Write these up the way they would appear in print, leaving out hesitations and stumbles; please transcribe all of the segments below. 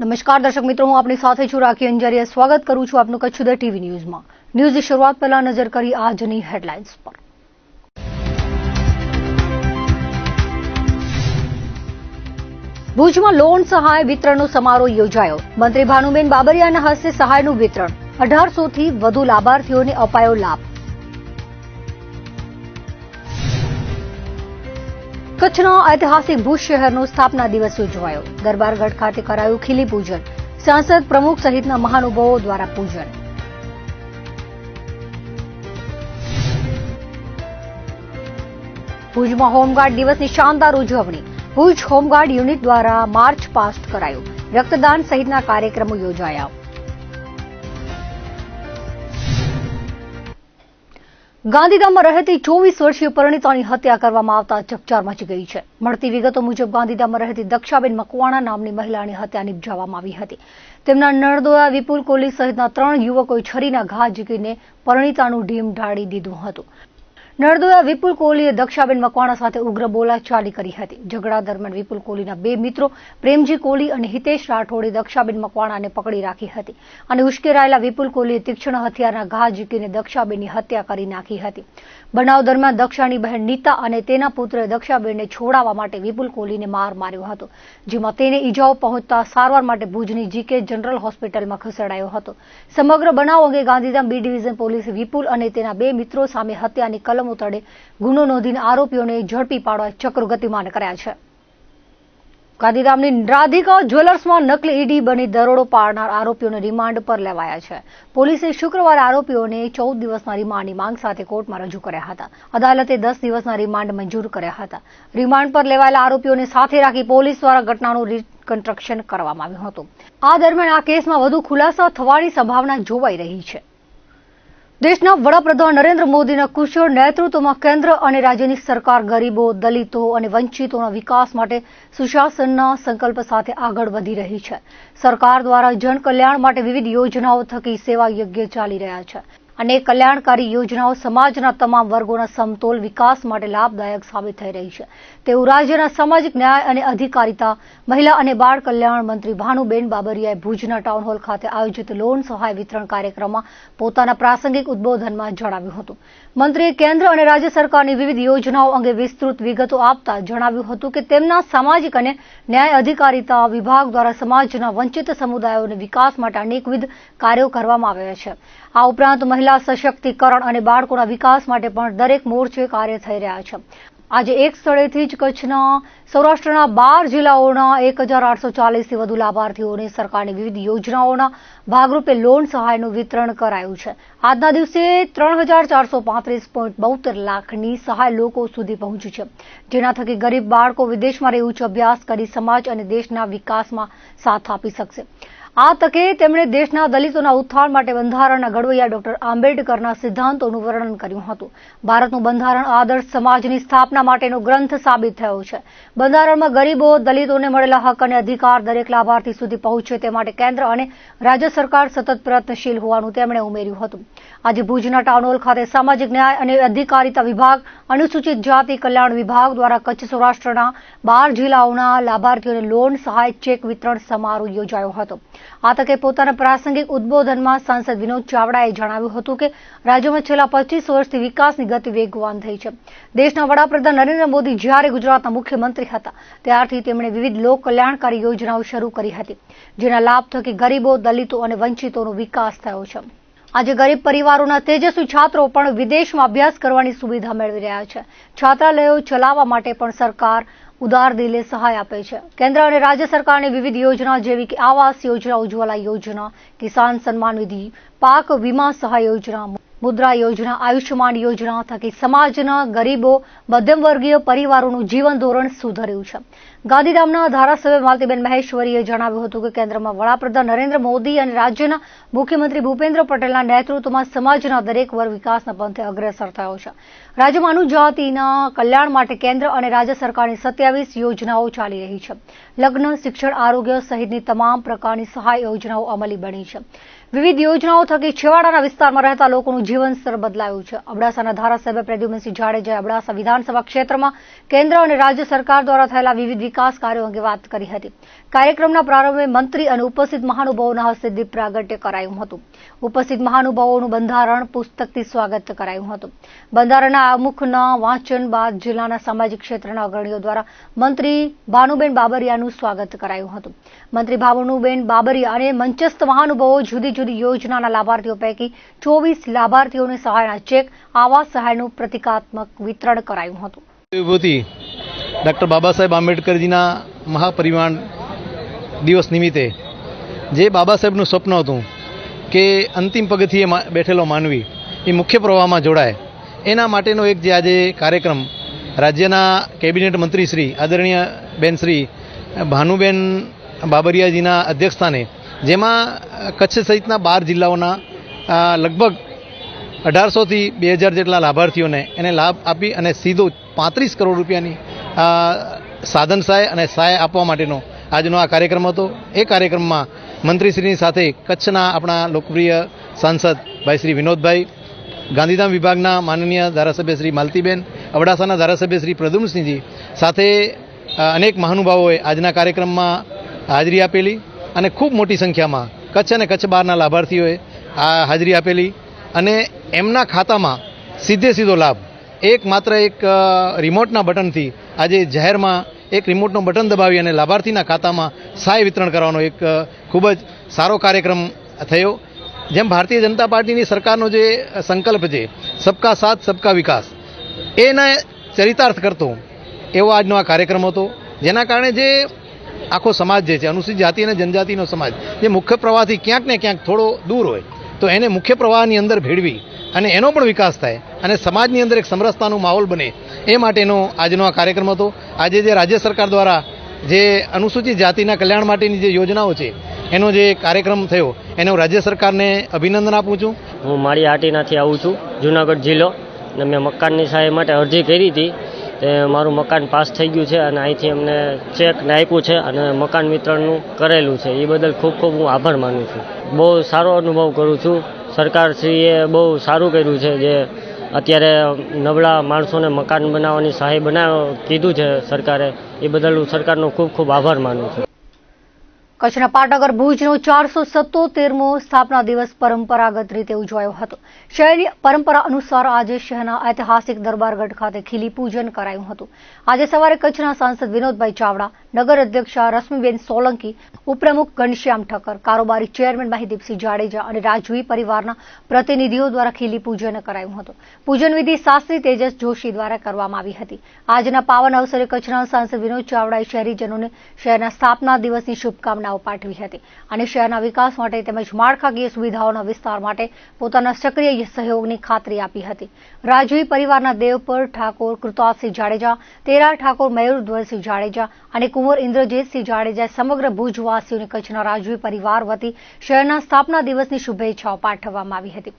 નમસ્કાર દર્શક મિત્રો, હું આપની સાથે છું રાખી અંજારિયા. સ્વાગત કરું છું આપનું કચ્છ ઉદય ટીવી ન્યૂઝમાં. ન્યૂઝની શરૂઆત પહેલા નજર કરી આજની હેડલાઇન્સ પર. ભુજમાં લોન સહાય વિતરણનો સમારોહ યોજાયો. મંત્રી ભાનુબેન બાબરિયાના હસ્તે સહાયનું વિતરણ. 1800 થી વધુ લાભાર્થીઓને અપાયો લાભ. કચ્છના ઐતિહાસિક ભુજ શહેરનો સ્થાપના દિવસ ઉજવાયો. દરબારગઢ ખાતે કરાયું ખીલી પૂજન. સાંસદ પ્રમુખ સહિતના મહાનુભાવો દ્વારા પૂજન. ભુજમાં હોમગાર્ડ દિવસની શાનદાર ઉજવણી. ભુજ હોમગાર્ડ યુનિટ દ્વારા માર્ચ પાસ્ટ કરાયું. રક્તદાન સહિતના કાર્યક્રમો યોજાયા. ગાંધીધામમાં રહેતી 24 વર્ષીય પરિણીતાની હત્યા કરવામાં આવતા ચકચાર મચી ગઈ છે. મળતી વિગતો મુજબ ગાંધીધામમાં રહેતી દક્ષાબેન મકવાણા નામની મહિલાની હત્યા નિપજાવવામાં આવી હતી. તેમના નણદોયા વિપુલ કોહલી સહિતના 3 યુવકોએ છરીના ઘા ઝીકીને પરિણીતાનું ઢીમ ઢાળી દીધું હતું. નણદોયા વિપુલ કોહલીએ દક્ષાબેન મકવાણા સાથે ઉગ્ર બોલાચાલી કરી હતી. ઝઘડા દરમિયાન વિપુલ કોહલીના 2 મિત્રો પ્રેમજી કોહલી અને હિતેશ રાઠોડે દક્ષાબેન મકવાણાને પકડી રાખી હતી અને ઉશ્કેરાયેલા વિપુલ કોહલીએ તીક્ષ્ણ હથિયારના ઘા ઝીકીને દક્ષાબેનની હત્યા કરી નાખી હતી. બનાવ દરમિયાન દક્ષાની બહેન નીતા અને તેના પુત્રે દક્ષાબેનને છોડાવવા માટે વિપુલ કોહલીને માર માર્યો હતો, જેમાં તેને ઈજાઓ પહોંચતા સારવાર માટે ભુજની જીકે જનરલ હોસ્પિટલમાં ખસેડાયો હતો. સમગ્ર બનાવ અંગે ગાંધીધામ બી ડિવિઝન પોલીસે વિપુલ અને તેના 2 મિત્રો સામે હત્યાની કલમ તળે ગુનો નોંધીને આરોપીઓને ઝડપી પાડવા ચક્રો ગતિમાન કર્યા છે. ગાંધીધામની રાધિકા જ્વેલર્સમાં નકલી ઈડી બની દરોડો પાડનાર આરોપીઓને રિમાન્ડ પર લેવાયા છે. પોલીસે શુક્રવારે આરોપીઓને 14 દિવસના રિમાન્ડની માંગ સાથે કોર્ટમાં રજૂ કર્યા હતા. અદાલતે 10 દિવસના રિમાન્ડ મંજૂર કર્યા હતા. રિમાન્ડ પર લેવાયેલા આરોપીઓને સાથે રાખી પોલીસ દ્વારા ઘટનાનું રિકન્સ્ટ્રક્શન કરવામાં આવ્યું હતું. આ દરમિયાન આ કેસમાં વધુ ખુલાસા થવાની સંભાવના જોવાઈ રહી છે. દેશના વડાપ્રધાન નરેન્દ્ર મોદીના કુશળ નેતૃત્વમાં કેન્દ્ર અને રાજ્યની સરકાર ગરીબો, દલિતો અને વંચિતોના વિકાસ માટે સુશાસનના સંકલ્પ સાથે આગળ વધી રહી છે. સરકાર દ્વારા જનકલ્યાણ માટે વિવિધ યોજનાઓ થકી સેવા યજ્ઞ ચાલી રહ્યા છે. અનેક કલ્યાણકારી યોજનાઓ સમાજના તમામ વર્ગોના સમતોલ વિકાસ માટે લાભદાયક સાબિત થઈ રહી છે, તેવું રાજ્યના સામાજિક ન્યાય અને અધિકારિતા, મહિલા અને બાળ કલ્યાણ મંત્રી ભાનુબેન બાબરિયાએ ભુજના ટાઉન હોલ ખાતે આયોજિત લોન સહાય વિતરણ કાર્યક્રમમાં પોતાના પ્રાસંગિક ઉદબોધનમાં જણાવ્યું હતું. મંત્રીએ કેન્દ્ર અને રાજ્ય સરકારની વિવિધ યોજનાઓ અંગે વિસ્તૃત વિગતો આપતા જણાવ્યું હતું કે તેમના સામાજિક અને ન્યાય અધિકારિતા વિભાગ દ્વારા સમાજના વંચિત સમુદાયોને વિકાસ માટે અનેકવિધ કાર્યો કરવામાં આવ્યા છે. આ ઉપરાંત મહિલા સશક્તિકરણ અને બાળકોના વિકાસ માટે પણ દરેક મોરચે કાર્ય થઈ રહ્યા છે. આજે એક સ્થળેથી જ કચ્છના સૌરાષ્ટ્રના 12 જિલ્લાઓના 1840 થી વધુ લાભાર્થીઓને સરકારની વિવિધ યોજનાઓના ભાગરૂપે લોન સહાયનું વિતરણ કરાયું છે. આજના દિવસે 3435.72 લાખની સહાય લોકો સુધી પહોંચી છે, જેના થકી ગરીબ બાળકો વિદેશમાં રહી ઉચ્ચ અભ્યાસ કરી સમાજ અને દેશના વિકાસમાં સાથ આપી શકશે. આ તકે તેમણે દેશના દલિતોના ઉત્થાન માટે બંધારણના ઘડવૈયા ડોક્ટર આંબેડકરના સિદ્ધાંતોનું વર્ણન કર્યું હતું. ભારતનું બંધારણ આદર્શ સમાજની સ્થાપના માટેનો ગ્રંથ સાબિત થયો છે. બંધારણમાં ગરીબો, દલિતોને મળેલા હક અને અધિકાર દરેક લાભાર્થી સુધી પહોંચે તે માટે કેન્દ્ર અને રાજ્ય સરકાર સતત પ્રયત્નશીલ હોવાનું તેમણે ઉમેર્યું હતું. આજે ભુજના ટાઉન હોલ ખાતે સામાજિક ન્યાય અને અધિકારિતા વિભાગ, અનુસૂચિત જાતિ કલ્યાણ વિભાગ દ્વારા કચ્છ સૌરાષ્ટ્રના 12 જિલ્લાઓના લાભાર્થીઓને લોન સહાય ચેક વિતરણ સમારોહ યોજાયો હતો. આ તકે પોતાના પ્રાસંગિક ઉદબોધનમાં સાંસદ વિનોદ ચાવડાએ જણાવ્યું હતું કે રાજ્યમાં છેલ્લા 25 વર્ષથી વિકાસની ગતિ વેગવાન થઈ છે. દેશના વડાપ્રધાન નરેન્દ્ર મોદી જ્યારે ગુજરાતના મુખ્યમંત્રી હતા ત્યારથી તેમણે વિવિધ લોક કલ્યાણકારી યોજનાઓ શરૂ કરી હતી, જેના લાભ થકી ગરીબો, દલિતો અને વંચિતોનો વિકાસ થયો છે. આજે ગરીબ પરિવારોના તેજસ્વી છાત્રો પણ વિદેશમાં અભ્યાસ કરવાની સુવિધા મેળવી રહ્યા છે. છાત્રાલયો ચલાવવા માટે પણ સરકાર ઉદાર દિલે સહાય આપે છે. કેન્દ્ર અને રાજ્ય સરકારની વિવિધ યોજના જેવી કે આવાસ યોજના, ઉજ્જવલા યોજના, કિસાન સન્માન નિધિ, પાક વીમા સહાય યોજના, મુદ્રા યોજના, આયુષ્યમાન યોજના થકી સમાજના ગરીબો, મધ્યમવર્ગીય પરિવારોનું જીવન ધોરણ સુધર્યું છે. ગાંધીધામના ધારાસભ્ય માલતીબેન મહેશ્વરીએ જણાવ્યું હતું કે કેન્દ્રમાં વડાપ્રધાન નરેન્દ્ર મોદી અને રાજ્યના મુખ્યમંત્રી ભૂપેન્દ્ર પટેલના નેતૃત્વમાં સમાજના દરેક વર્ગ વિકાસના પંથે અગ્રેસર થયો છે. રાજ્યમાં અનુજાતિના કલ્યાણ માટે કેન્દ્ર અને રાજ્ય સરકારની 27 યોજનાઓ ચાલી રહી છે. લગ્ન, શિક્ષણ, આરોગ્ય સહિતની તમામ પ્રકારની સહાય યોજનાઓ અમલી બની છે. વિવિધ યોજનાઓ થકી છેવાડાના વિસ્તારમાં રહેતા લોકોનું જીવન સ્તર બદલાયું છે. અબડાસાના ધારાસભ્ય પ્રદ્યુમનસિંહ જાડેજાએ અબડાસા વિધાનસભા ક્ષેત્રમાં કેન્દ્ર અને રાજ્ય સરકાર દ્વારા થયેલા વિવિધ વિકાસ કાર્યો અંગે વાત કરી હતી। કાર્યક્રમના પ્રારંભે મંત્રી અને ઉપસ્થિત મહાનુભાવોના હસ્તે દીપ પ્રાગટ્ય કરાયું હતું। ઉપસ્થિત મહાનુભાવોનું બંધારણ પુસ્તકથી સ્વાગત કરાયું હતું। બંધારણના આમુખના વાંચન બાદ જિલ્લાના સામાજિક ક્ષેત્રના અગ્રણીઓ દ્વારા મંત્રી ભાનુબેન બાબરિયાનું સ્વાગત કરાયું હતું। મંત્રી ભાનુબેન બાબરિયા અને મંચસ્થ મહાનુભાવો જુદી જુદી યોજનાના લાભાર્થીઓ પૈકી 24 લાભાર્થીઓને સહાયના ચેક આવાસ સહાયનું પ્રતિકાત્મક વિતરણ કરાયું હતું। વિભૂતિ ડૉક્ટર બાબા સાહેબ આંબેડકરજીના મહાપરિનિર્વાણ દિવસ નિમિત્તે જે બાબા સાહેબનું સ્વપ્ન હતું કે અંતિમ પગથિયે બેઠેલો માનવી એ મુખ્ય પ્રવાહમાં જોડાય, એના માટેનો એક જે આજે કાર્યક્રમ રાજ્યના કેબિનેટ મંત્રી શ્રી આદરણીય બેન શ્રી ભાનુબેન બાબરિયાજીના અધ્યક્ષસ્થાને, જેમાં કચ્છ સહિતના 12 જિલ્લાઓના લગભગ 1800 થી 2000 જેટલા લાભાર્થીઓને એને લાભ આપી અને સીધો 35 કરોડ રૂપિયાની સાધન સહાય અને સહાય આપવા માટેનો આજનો આ કાર્યક્રમ હતો। એ કાર્યક્રમમાં મંત્રીશ્રીની સાથે કચ્છના આપણા લોકપ્રિય સાંસદ ભાઈ શ્રી વિનોદભાઈ, ગાંધીધામ વિભાગના માનનીય ધારાસભ્ય શ્રી માલતીબેન, અબડાસાના ધારાસભ્ય શ્રી પ્રદ્યુમ્નસિંહજી સાથે અનેક મહાનુભાવોએ આજના કાર્યક્રમમાં હાજરી આપેલી અને ખૂબ મોટી સંખ્યામાં કચ્છ અને કચ્છ બહારના લાભાર્થીઓએ આ હાજરી આપેલી અને એમના ખાતામાં સીધો લાભ માત્ર એક રિમોટના બટનથી આજે જાહેરમાં એક રિમોટનું બટન દબાવી અને લાભાર્થીના ખાતામાં સહાય વિતરણ કરવાનો એક ખૂબ જ સારો કાર્યક્રમ થયો। જેમ ભારતીય જનતા પાર્ટીની સરકારનો જે સંકલ્પ છે સબકા સાથ સબકા વિકાસ, એને ચરિતાર્થ કરતો એવો આજનો આ કાર્યક્રમ હતો, જેના કારણે જે આખો સમાજ જે છે અનુસૂચિત જાતિ અને જનજાતિનો સમાજ જે મુખ્ય પ્રવાહથી ક્યાંક ને ક્યાંક થોડો દૂર હોય તો એને મુખ્ય પ્રવાહની અંદર ભેળવી અને એનો પણ વિકાસ થાય અને સમાજની અંદર એક સમરસતાનો માહોલ બને, એ માટેનો આજનો આ કાર્યક્રમ હતો। આજે જે રાજ્ય સરકાર દ્વારા જે અનુસૂચિત જાતિના કલ્યાણ માટેની જે યોજનાઓ છે એનો જે કાર્યક્રમ થયો એનો રાજ્ય સરકારને અભિનંદન આપું છું। હું માળી હાટીનાથી આવું છું, જુનાગઢ જિલ્લો, અને મેં મકાનની સહાય માટે અરજી કરી હતી, તે મારું મકાન પાસ થઈ ગયું છે અને અહીંથી અમને ચેક ને આપ્યું છે અને મકાન વિતરણનું કરેલું છે, એ બદલ ખૂબ ખૂબ હું આભાર માનું છું। બહુ સારો અનુભવ કરું છું। સરકારશ્રીએ બહુ સારું કર્યું છે, જે અત્યારે નબળા માણસોને મકાન બનાવવાની સહાય કીધું છે સરકારે, એ બદલ હું સરકારનો ખૂબ ખૂબ આભાર માનું છું। કચ્છના પાટનગર ભુજનો 477મો સ્થાપના દિવસ પરંપરાગત રીતે ઉજવાયો હતો। શહેરની પરંપરા અનુસાર આજે શહેરના ઐતિહાસિક દરબારગઢ ખાતે ખીલી પૂજન કરાયું હતું। આજે સવારે કચ્છના સાંસદ વિનોદભાઈ ચાવડા, નગર અધ્યક્ષા રશ્મિબેન સોલંકી, ઉપપ્રમુખ ઘનશ્યામ ઠક્કર, કારોબારી ચેરમેન મહિદીપસિંહ જાડેજા અને રાજવી પરિવારના પ્રતિનિધિઓ દ્વારા ખીલી પૂજન કરાયું હતું। પૂજન વિધિ શાસ્ત્રી તેજસ જોશી દ્વારા કરવામાં આવી હતી। આજના પાવન અવસરે કચ્છના સાંસદ વિનોદ ચાવડાએ શહેરીજનોને શહેરના સ્થાપના દિવસની શુભકામનાઓ પાઠવી હતી અને શહેરના વિકાસ માટે તેમજ માળખાકીય સુવિધાઓના વિસ્તાર માટે પોતાના સક્રિય સહયોગની ખાતરી આપી હતી। રાજવી પરિવારના દેવપર ઠાકોર કૃતાલસિંહ જાડેજા, તેરા ઠાકોર મયુરધ્વજસિંહ જાડેજા અને કુંવર ઇન્દ્રજીતસિંહ જાડેજાએ સમગ્ર ભુજવાસીઓને કચ્છના રાજવી પરિવાર વતી શહેરના સ્થાપના દિવસની શુભેચ્છાઓ પાઠવવામાં આવી હતી।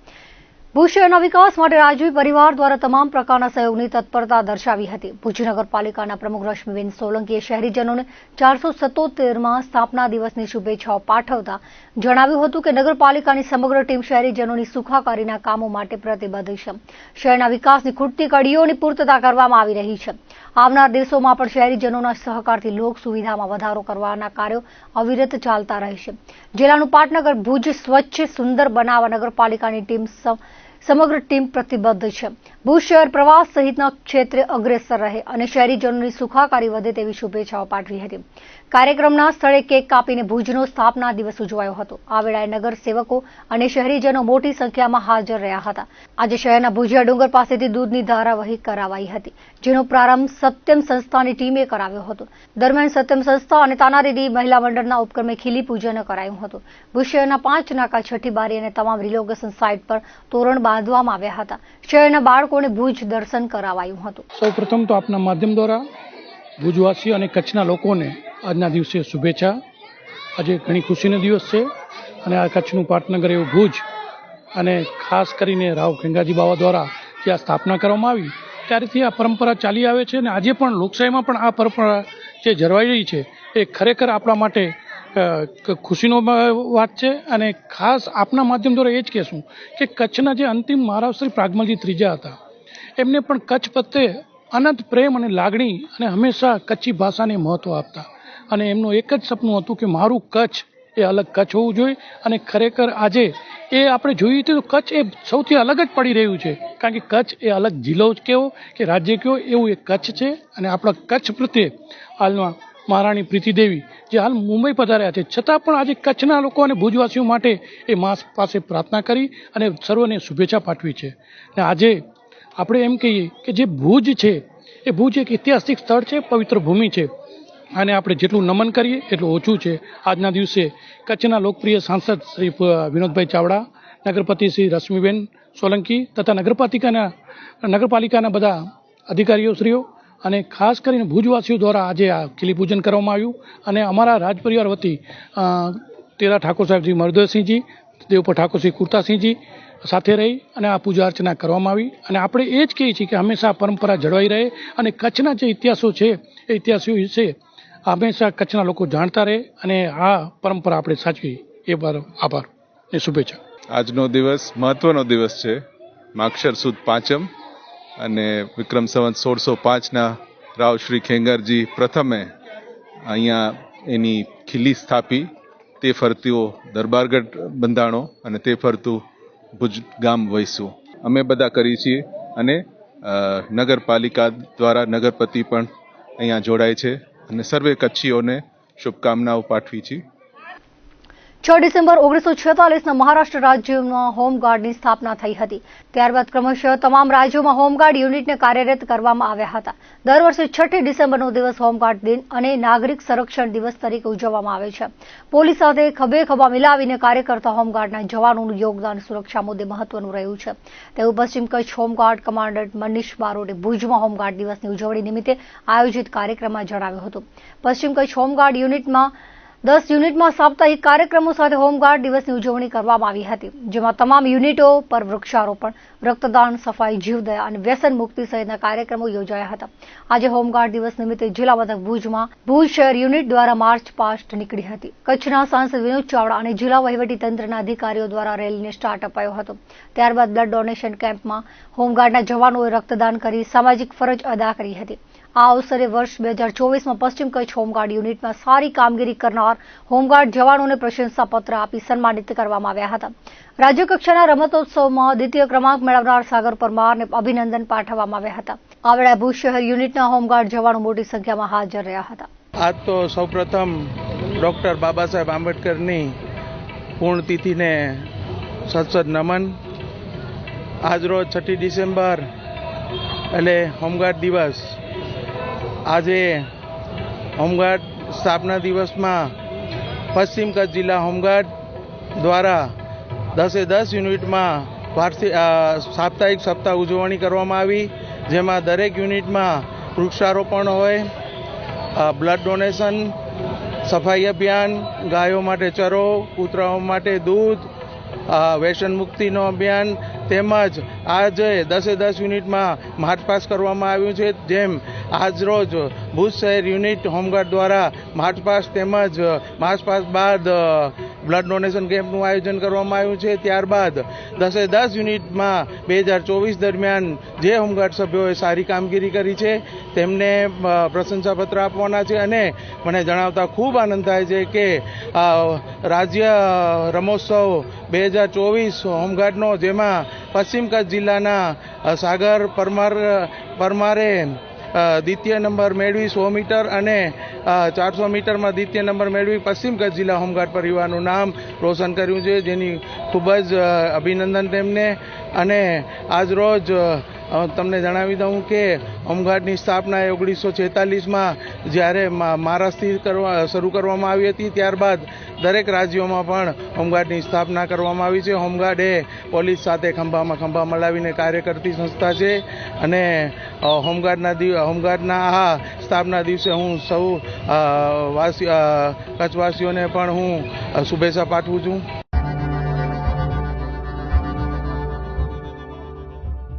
ભુજ શહેરના વિકાસ માટે રાજવી પરિવાર દ્વારા તમામ પ્રકારના સહયોગની તત્પરતા દર્શાવી હતી। ભુજ નગરપાલિકાના પ્રમુખ રશ્મિબેન સોલંકીએ શહેરીજનોને 477માં સ્થાપના દિવસની શુભેચ્છાઓ પાઠવતા જણાવ્યું હતું કે નગરપાલિકાની સમગ્ર ટીમ શહેરીજનોની સુખાકારીના કામો માટે પ્રતિબદ્ધ છે। શહેરના વિકાસની ખૂટતી કડીઓની પૂર્તતા કરવામાં આવી રહી છે। આવનાર દિવસોમાં પણ શહેરીજનોના સહકારથી લોક સુવિધામાં વધારો કરવાના કાર્યો અવિરત ચાલતા રહેશે। જિલ્લાનું પાટનગર ભુજ સ્વચ્છ સુંદર બનાવવા નગરપાલિકાની સમગ્ર ટીમ પ્રતિબદ્ધ છે। ભુજ શહેર પ્રવાસ સહિતના ક્ષેત્રે અગ્રેસર રહે અને શહેરીજનોની સુખાકારી વધે તેવી શુભેચ્છાઓ પાઠવી હતી। કાર્યક્રમના સ્થળે કેક કાપીને ભુજનો સ્થાપના દિવસ ઉજવાયો હતો। આ વેળાએ નગર સેવકો અને શહેરીજનો મોટી સંખ્યામાં હાજર રહ્યા હતા। આજે શહેરના ભુજિયા ડુંગર પાસેથી દૂધની ધારાવહી કરાવાઈ હતી, જેનો પ્રારંભ સત્યમ સંસ્થાની ટીમે કરાવ્યો હતો। દરમિયાન સત્યમ સંસ્થા અને તાનારીડી મહિલા મંડળના ઉપક્રમે ખીલી પૂજન કરાયું હતું। ભુજ શહેરના 5 નાકા, છઠ્ઠી બારી અને તમામ રિલોકેશન સાઇટ પર તોરણ બાંધવામાં આવ્યા હતા। શહેરના બાળકોને ભુજ દર્શન કરાવાયું હતું। સૌપ્રથમ તો આપના માધ્યમ દ્વારા ભુજવાસીઓ અને કચ્છના લોકોને આજના દિવસે શુભેચ્છા। આજે ઘણી ખુશીનો દિવસ છે અને આ કચ્છનું પાટનગર એવું ભુજ અને ખાસ કરીને રાવ ખેંગાજી બાવા દ્વારા જે આ સ્થાપના કરવામાં આવી ત્યારથી આ પરંપરા ચાલી આવે છે અને આજે પણ લોકશાહીમાં પણ આ પરંપરા જે જળવાઈ રહી છે એ ખરેખર આપણા માટે ખુશીનો વાત છે। અને ખાસ આપના માધ્યમ દ્વારા એ જ કહેશું કે કચ્છના જે અંતિમ મહારાજ શ્રી પ્રાગમલજી ત્રીજા હતા, એમને પણ કચ્છ પ્રત્યે અનંત પ્રેમ અને લાગણી અને હંમેશા કચ્છી ભાષાને મહત્ત્વ આપતા અને એમનું એક જ સપનું હતું કે મારું કચ્છ એ અલગ કચ્છ હોવું જોઈએ અને ખરેખર આજે એ આપણે જોઈએ તો કચ્છ એ સૌથી અલગ જ પડી રહ્યું છે કારણ કે કચ્છ એ અલગ જિલ્લો જ કેવો કે રાજ્ય કેવો એવું એક કચ્છ છે અને આપણા કચ્છ પ્રત્યે હાલમાં મહારાણી પ્રીતિદેવી જે હાલ મુંબઈ પધાર્યા છે છતાં પણ આજે કચ્છના લોકો અને ભુજવાસીઓ માટે એ મા પાસે પ્રાર્થના કરી અને સર્વને શુભેચ્છા પાઠવી છે અને આજે આપણે એમ કહીએ કે જે ભુજ છે એ ભુજ એક ઐતિહાસિક સ્થળ છે, પવિત્ર ભૂમિ છે અને આપણે જેટલું નમન કરીએ એટલું ઓછું છે. આજના દિવસે કચ્છના લોકપ્રિય સાંસદ શ્રી વિનોદભાઈ ચાવડા, નગરપતિ શ્રી રશ્મિબેન સોલંકી તથા નગરપાલિકાના બધા અધિકારીઓશ્રીઓ અને ખાસ કરીને ભુજવાસીઓ દ્વારા આજે આ ખીલી પૂજન કરવામાં આવ્યું અને અમારા રાજપરિવાર વતી તેરા ઠાકોર સાહેબજી મરદસિંહજી, દેવપર ઠાકોરસિંહ કુર્તાસિંહજી સાથે રહી અને આ પૂજા અર્ચના કરવામાં આવી અને આપણે એ જ કહીએ છીએ કે હંમેશા પરંપરા જળવાઈ રહે અને કચ્છના જે ઇતિહાસો છે એ ઇતિહાસો વિશે હંમેશા કચ્છના લોકો જાણતા રહે અને આ પરંપરા આપણે સાચવી એ પર આભાર અને શુભેચ્છા. આજનો દિવસ મહત્વનો દિવસ છે. માગશર સુદ પાંચમ અને વિક્રમ સંવત 1605ના રાવ શ્રી ખેંગારજી પ્રથમે અહીંયા એની ખીલી સ્થાપી. તે ફરતીઓ દરબારગઢ બંધાણો અને તે ફરતું ભુજ ગામ વહીશું અમે બધા કરી છીએ અને નગરપાલિકા દ્વારા નગરપતિ પણ અહીંયા જોડાય છે અને સર્વે કચ્છીઓને શુભકામનાઓ પાઠવી છે. 6 ડિસેમ્બર 1946ના મહારાષ્ટ્ર રાજ્યમાં હોમગાર્ડની સ્થાપના થઈ હતી. ત્યારબાદ ક્રમશઃ તમામ રાજ્યોમાં હોમગાર્ડ યુનિટને કાર્યરત કરવામાં આવ્યા હતા. દર વર્ષે 6 ડિસેમ્બરનો દિવસ હોમગાર્ડ દિન અને નાગરિક સંરક્ષણ દિવસ તરીકે ઉજવવામાં આવે છે. પોલીસ સાથે ખભે ખભા મિલાવીને કાર્ય કરતા હોમગાર્ડના જવાનોનું યોગદાન સુરક્ષા મુદ્દે મહત્વનું રહ્યું છે તેવું પશ્ચિમ કચ્છ હોમગાર્ડ કમાન્ડન્ટ મનીષ બારોટે ભુજમાં હોમગાર્ડ દિવસની ઉજવણી નિમિત્તે આયોજિત કાર્યક્રમમાં જણાવ્યું હતું. પશ્ચિમ કચ્છ હોમગાર્ડ યુનિટમાં 10 યુનિટમાં સાપ્તાહિક કાર્યક્રમો સાથે હોમગાર્ડ દિવસની ઉજવણી કરવામાં આવી હતી, જેમાં તમામ યુનિટો પર વૃક્ષારોપણ, રક્તદાન, સફાઈ, જીવદયા અને વ્યસન મુક્તિ સહિતના કાર્યક્રમો યોજાયા હતા. આજે હોમગાર્ડ દિવસ નિમિત્તે જિલ્લા મથક ભુજમાં ભુજ શહેર યુનિટ દ્વારા માર્ચ પાસ્ટ નીકળી હતી. કચ્છના સાંસદ વિનોદ ચાવડા અને જિલ્લા વહીવટીતંત્રના અધિકારીઓ દ્વારા રેલીને સ્ટાર્ટ અપાયો હતો. ત્યારબાદ બ્લડ ડોનેશન કેમ્પમાં હોમગાર્ડના જવાનોએ રક્તદાન કરી સામાજિક ફરજ અદા કરી હતી. આ અવસરે વર્ષ 2024માં પશ્ચિમ કચ્છ હોમગાર્ડ યુનિટમાં સારી કામગીરી કરનાર હોમગાર્ડ જવાનોને પ્રશંસાપત્ર આપી સન્માનિત કરવામાં આવ્યા હતા. રાજ્યકક્ષાના રમતોત્સવમાં દ્વિતીય ક્રમાંક મેળવનાર સાગર પરમારને અભિનંદન પાઠવવામાં આવ્યા હતા. આ વેળાએ ભુજ શહેર યુનિટના હોમગાર્ડ જવાનો મોટી સંખ્યામાં હાજર રહ્યા હતા. આજ તો સૌપ્રથમ ડૉક્ટર બાબા સાહેબ આંબેડકરની પૂર્ણતિથિને સત્સદ નમન. આજરોજ 6 ડિસેમ્બર એટલે હોમગાર્ડ દિવસ. આજે હોમગાર્ડ સ્થાપના દિવસમાં પશ્ચિમ કચ્છ જિલ્લા હોમગાર્ડ દ્વારા 10 યુનિટમાં સાપ્તાહિક સપ્તાહ ઉજવણી કરવામાં આવી, જેમાં દરેક યુનિટમાં વૃક્ષારોપણ હોય, બ્લડ ડોનેશન, સફાઈ અભિયાન, ગાયો માટે ચરો, કૂતરાઓ માટે દૂધ, વ્યસન મુક્તિનો અભિયાન તેમજ આજે 10 યુનિટમાં માર્ચ પાસ કરવામાં આવ્યું છે. જેમ આજરોજ ભુજ શહેર યુનિટ હોમગાર્ડ દ્વારા માર્ચ પાસ તેમજ માર્ચ પાસ બાદ બ્લડ ડોનેશન કેમ્પનું આયોજન કરવામાં આવ્યું છે. ત્યારબાદ 10 યુનિટમાં 2024 દરમિયાન જે હોમગાર્ડ સભ્યોએ સારી કામગીરી કરી છે તેમને પ્રશંસાપત્ર આપવાના છે અને મને જણાવતા ખૂબ આનંદ થાય છે કે રાજ્ય રમોત્સવ 2024 હોમગાર્ડનો, જેમાં પશ્ચિમ કચ્છ જિલ્લાના સાગર પરમારે દ્વિતીય નંબર મેળવી 100 મીટર અને 400 મીટરમાં દ્વિતીય નંબર મેળવી પશ્ચિમ કચ્છ જિલ્લા હોમગાર્ડ પરિવારનું નામ રોશન કર્યું છે, જેની ખૂબ જ અભિનંદન તેમને. અને આજરોજ તમને જણાવી દઉં કે હોમગાર્ડની સ્થાપના 1946માં જ્યારે મહારાષ્ટ્રથી શરૂ કરવામાં આવી હતી, ત્યારબાદ દરેક રાજ્યોમાં પણ હોમગાર્ડની સ્થાપના કરવામાં આવી છે. હોમગાર્ડ એ પોલીસ સાથે ખંભામાં ખંભા મલાવીને કાર્ય કરતી સંસ્થા છે અને હોમગાર્ડના આ સ્થાપના દિવસે હું સૌ કચ્છવાસીઓને પણ હું શુભેચ્છા પાઠવું છું.